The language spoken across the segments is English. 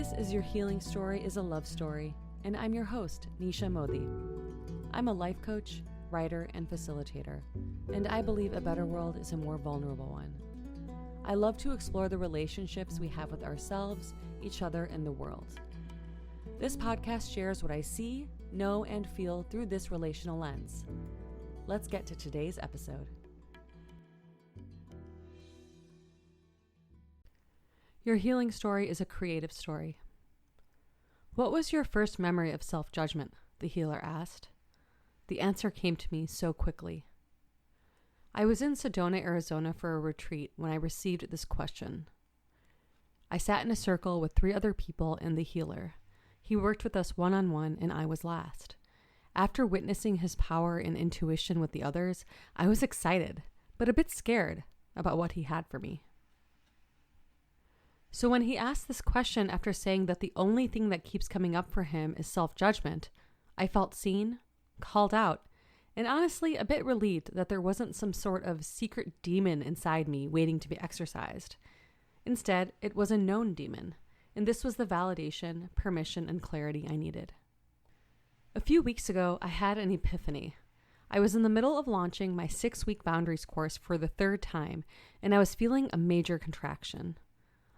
This is Your Healing Story is a Love Story, and I'm your host, Nisha Modi. I'm a life coach, writer, and facilitator, and I believe a better world is a more vulnerable one. I love to explore the relationships we have with ourselves, each other, and the world. This podcast shares what I see, know, and feel through this relational lens. Let's get to today's episode. Your healing story is a creative story. What was your first memory of self-judgment? The healer asked. The answer came to me so quickly. I was in Sedona, Arizona for a retreat when I received this question. I sat in a circle with 3 other people and the healer. He worked with us one-on-one and I was last. After witnessing his power and intuition with the others, I was excited, but a bit scared about what he had for me. So when he asked this question after saying that the only thing that keeps coming up for him is self-judgment, I felt seen, called out, and honestly a bit relieved that there wasn't some sort of secret demon inside me waiting to be exorcised. Instead, it was a known demon, and this was the validation, permission, and clarity I needed. A few weeks ago, I had an epiphany. I was in the middle of launching my 6-week boundaries course for the 3rd time, and I was feeling a major contraction.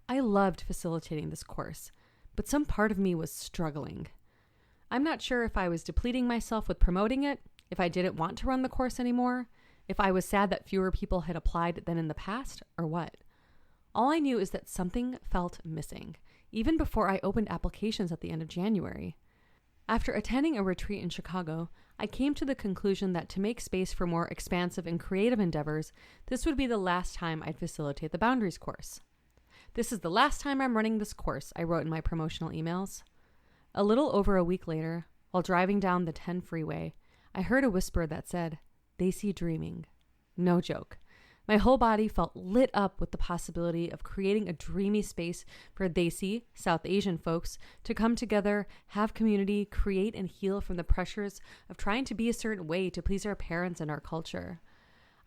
I loved facilitating this course, but some part of me was struggling. I'm not sure if I was depleting myself with promoting it, if I didn't want to run the course anymore, if I was sad that fewer people had applied than in the past, or what. All I knew is that something felt missing, even before I opened applications at the end of January. After attending a retreat in Chicago, I came to the conclusion that to make space for more expansive and creative endeavors, this would be the last time I'd facilitate the boundaries course. This is the last time I'm running this course, I wrote in my promotional emails. A little over a week later, while driving down the 10 freeway, I heard a whisper that said, "They see dreaming." No joke. My whole body felt lit up with the possibility of creating a dreamy space for Desi, South Asian folks, to come together, have community, create and heal from the pressures of trying to be a certain way to please our parents and our culture.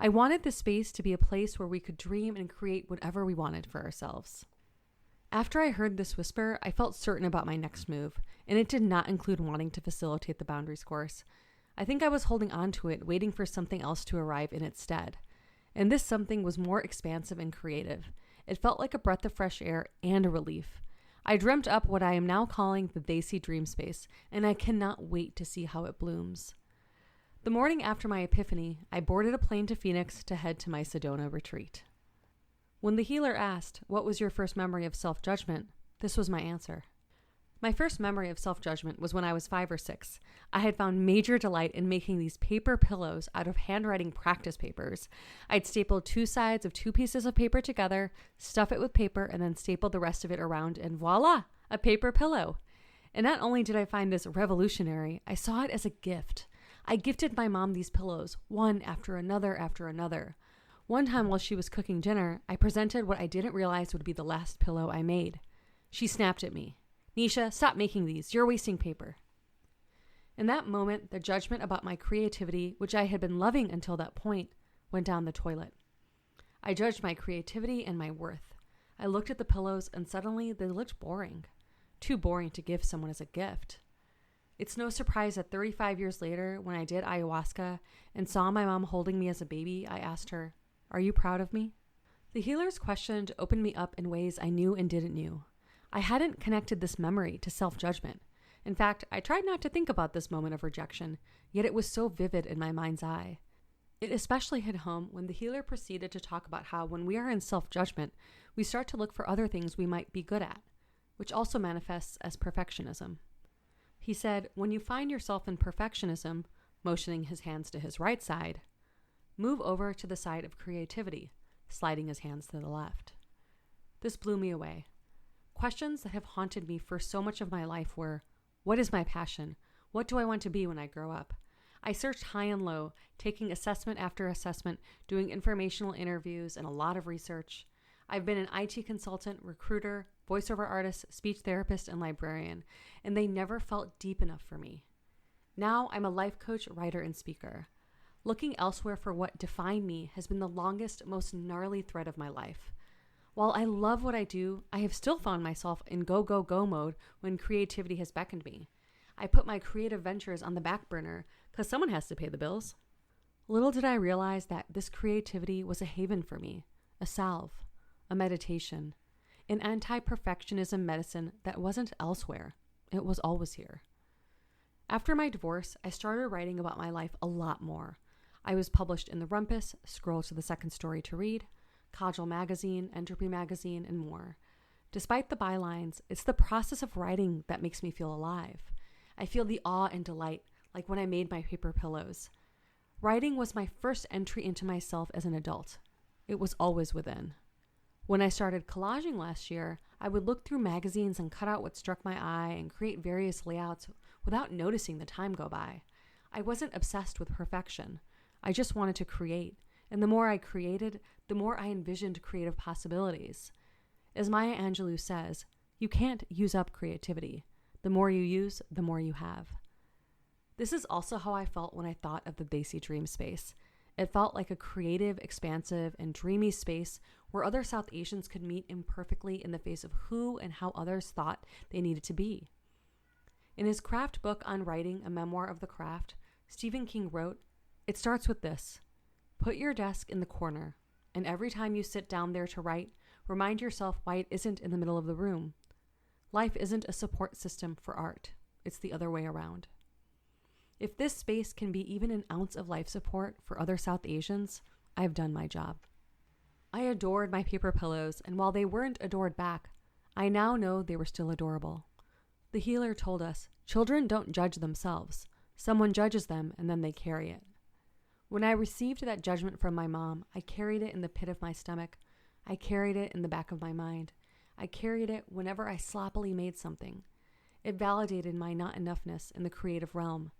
I wanted the space to be a place where we could dream and create whatever we wanted for ourselves. After I heard this whisper, I felt certain about my next move, and it did not include wanting to facilitate the boundaries course. I think I was holding on to it, waiting for something else to arrive in its stead. And this something was more expansive and creative. It felt like a breath of fresh air and a relief. I dreamt up what I am now calling the Desi Dream Space, and I cannot wait to see how it blooms. The morning after my epiphany, I boarded a plane to Phoenix to head to my Sedona retreat. When the healer asked, "What was your first memory of self-judgment?" this was my answer. My first memory of self-judgment was when I was 5 or 6. I had found major delight in making these paper pillows out of handwriting practice papers. I'd stapled 2 sides of 2 pieces of paper together, stuff it with paper, and then staple the rest of it around, and voila, a paper pillow. And not only did I find this revolutionary, I saw it as a gift. I gifted my mom these pillows, one after another after another. One time while she was cooking dinner, I presented what I didn't realize would be the last pillow I made. She snapped at me. "Nisha, stop making these. You're wasting paper." In that moment, the judgment about my creativity, which I had been loving until that point, went down the toilet. I judged my creativity and my worth. I looked at the pillows and suddenly they looked boring. Too boring to give someone as a gift. It's no surprise that 35 years later, when I did ayahuasca and saw my mom holding me as a baby, I asked her, "Are you proud of me?" The healer's question opened me up in ways I knew and didn't know. I hadn't connected this memory to self-judgment. In fact, I tried not to think about this moment of rejection, yet it was so vivid in my mind's eye. It especially hit home when the healer proceeded to talk about how when we are in self-judgment, we start to look for other things we might be good at, which also manifests as perfectionism. He said, when you find yourself in perfectionism, motioning his hands to his right side, move over to the side of creativity, sliding his hands to the left. This blew me away. Questions that have haunted me for so much of my life were, what is my passion? What do I want to be when I grow up? I searched high and low, taking assessment after assessment, doing informational interviews and a lot of research. I've been an IT consultant, recruiter, voiceover artist, speech therapist, and librarian, and they never felt deep enough for me. Now I'm a life coach, writer, and speaker. Looking elsewhere for what defined me has been the longest, most gnarly thread of my life. While I love what I do, I have still found myself in go, go, go mode when creativity has beckoned me. I put my creative ventures on the back burner because someone has to pay the bills. Little did I realize that this creativity was a haven for me, a salve, a meditation, an anti-perfectionism medicine that wasn't elsewhere. It was always here. After my divorce, I started writing about my life a lot more. I was published in The Rumpus, Scroll to the Second Story to Read, Codgel Magazine, Entropy Magazine, and more. Despite the bylines, it's the process of writing that makes me feel alive. I feel the awe and delight, like when I made my paper pillows. Writing was my first entry into myself as an adult. It was always within. When I started collaging last year, I would look through magazines and cut out what struck my eye and create various layouts without noticing the time go by. I wasn't obsessed with perfection. I just wanted to create. And the more I created, the more I envisioned creative possibilities. As Maya Angelou says, you can't use up creativity. The more you use, the more you have. This is also how I felt when I thought of the Basie Dream Space. It felt like a creative, expansive, and dreamy space where other South Asians could meet imperfectly in the face of who and how others thought they needed to be. In his craft book on writing, A Memoir of the Craft, Stephen King wrote, "It starts with this. Put your desk in the corner, and every time you sit down there to write, remind yourself why it isn't in the middle of the room. Life isn't a support system for art. It's the other way around." If this space can be even an ounce of life support for other South Asians, I have done my job. I adored my paper pillows, and while they weren't adored back, I now know they were still adorable. The healer told us, children don't judge themselves. Someone judges them, and then they carry it. When I received that judgment from my mom, I carried it in the pit of my stomach. I carried it in the back of my mind. I carried it whenever I sloppily made something. It validated my not enoughness in the creative realm.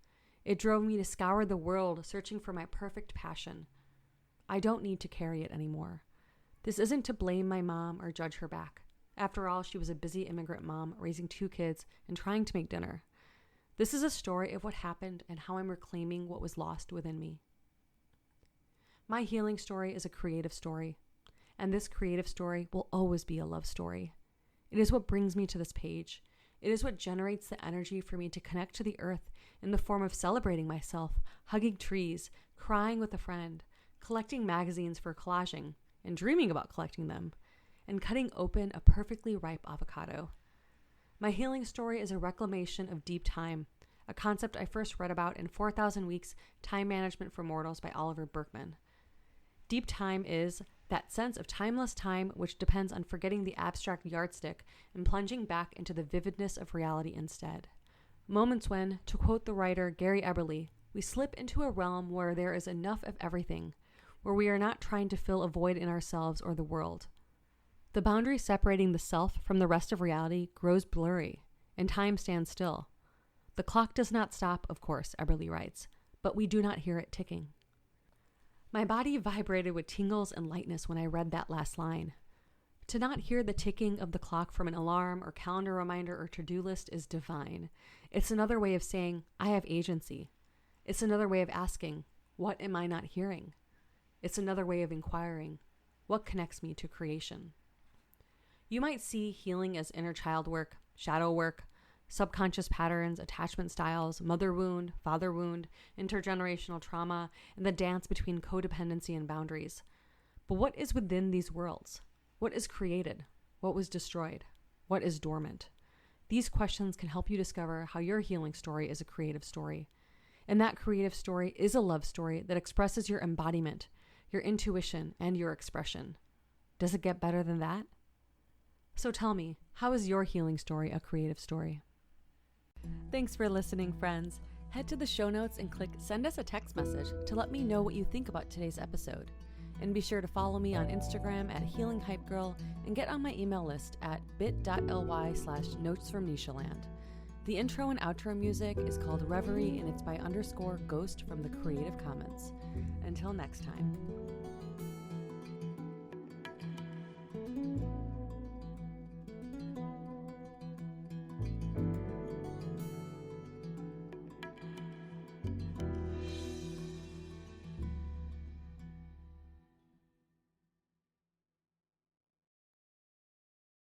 It drove me to scour the world searching for my perfect passion. I don't need to carry it anymore. This isn't to blame my mom or judge her back. After all, she was a busy immigrant mom raising 2 kids and trying to make dinner. This is a story of what happened and how I'm reclaiming what was lost within me. My healing story is a creative story, and this creative story will always be a love story. It is what brings me to this page. It is what generates the energy for me to connect to the earth in the form of celebrating myself, hugging trees, crying with a friend, collecting magazines for collaging, and dreaming about collecting them, and cutting open a perfectly ripe avocado. My healing story is a reclamation of deep time, a concept I first read about in 4,000 Weeks, Time Management for Mortals by Oliver Burkeman. Deep time is that sense of timeless time which depends on forgetting the abstract yardstick and plunging back into the vividness of reality instead. Moments when, to quote the writer Gary Eberly, we slip into a realm where there is enough of everything, where we are not trying to fill a void in ourselves or the world. The boundary separating the self from the rest of reality grows blurry, and time stands still. The clock does not stop, of course, Eberly writes, but we do not hear it ticking. My body vibrated with tingles and lightness when I read that last line. To not hear the ticking of the clock from an alarm or calendar reminder or to-do list is divine. It's another way of saying, I have agency. It's another way of asking, what am I not hearing? It's another way of inquiring, what connects me to creation? You might see healing as inner child work, shadow work, subconscious patterns, attachment styles, mother wound, father wound, intergenerational trauma, and the dance between codependency and boundaries. But what is within these worlds? What is created? What was destroyed? What is dormant? These questions can help you discover how your healing story is a creative story. And that creative story is a love story that expresses your embodiment, your intuition, and your expression. Does it get better than that? So tell me, how is your healing story a creative story? Thanks for listening, friends. Head to the show notes and click send us a text message to let me know what you think about today's episode. And be sure to follow me on Instagram at HealingHypeGirl and get on my email list at bit.ly/notesfromnishaland. The intro and outro music is called Reverie and it's by _Ghost from the Creative Commons. Until next time.